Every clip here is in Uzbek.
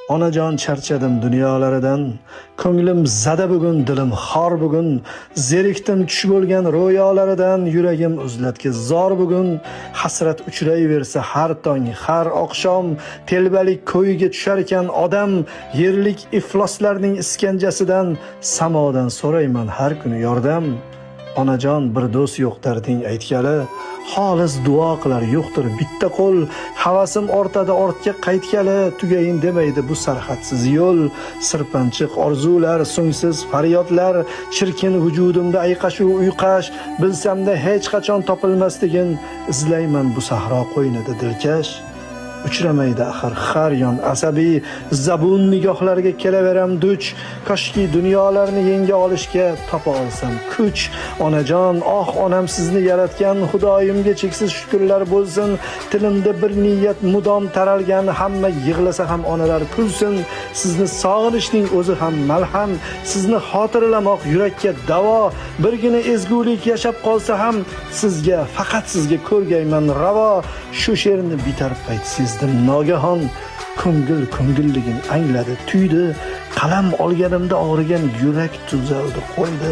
Onajon charchadim dunyolaridan, ko'nglim zada bugun, dilim xor bugun, zerikdim tush bo'lgan ro'yolaridan, yuragim uzlatga zor bugun, hasrat uchrayversa har tong, har oqshom, telbalik ko'yiga tushar ekan odam, yerlik ifloslarning iskanjasidan, samodan so'rayman har kuni yordam. Onajon bir do'st yo'q darding aytgali, xolis duo qilar yo'qdir bitta qo'l, havasim ortadi ortga qaytgali, tugayin demaydi bu sarhadsiz yo'l. Sirpanchiq orzular, so'ngsiz faryodlar, chirkin vujudimda ayqashu uyqash, bilsamda hech qachon topilmasligin, izlayman bu sahro qo'ynida dilkash. Uchramaydi axir har yon asabiy, zabun nigohlarga kelaveram duch, koshki dunyolarni yenga olishga topa olsam kuch. Onajon, oh onam sizni yaratgan, xudoyimga cheksiz shukrlar bo'lsin. Tilimda bir niyat mudom taralgan, hamma yig'lasa ham onalar kulsin. Sizni sog'inishning o'zi ham malham, sizni xotirlamoq yurakka davo. Birgina ezgulik yashab qolsa ham sizga, faqat sizga ko'rgayman ravo. Shu she'rni bitar payt sezdim nogahon, ko'ngilligin angladi, tuydi. Qalam olganimda og'rigan yurak tuzaldi, qo'ydi.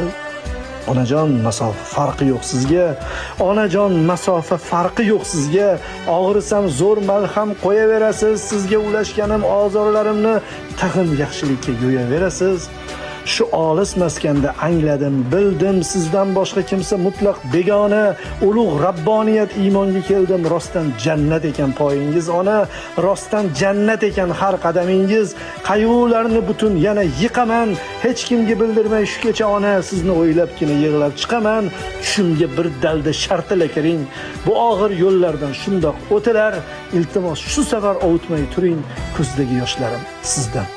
Onajon, masofa farqi yo'q sizga. Onajon, masofa farqi yo'q sizga. Og'risam zo'r malham qo'yaverasiz. Sizga ulashganim ozorlarimni tag'in yaxshilikka yo'yaverasiz. Shu olis maskanda angladim, bildim, sizdan boshqa kimsa mutlaq begona. Ulug' rabboniyat iymonga keldim, rostdan jannat ekan poyingiz ona, rostdan jannat ekan har qadamingiz. Qayg'ularni butun yana yiqaman, hech kimga bildirmay shu kecha ona, sizni o'ylabgina yig'lab chiqaman. Tushimga bir dalda shartila kiring, bu og'ir yo'llardan shundoq o'tilar. Iltimos shu safar ovutmay turing, ko'zdagi yoshlarim sizdan.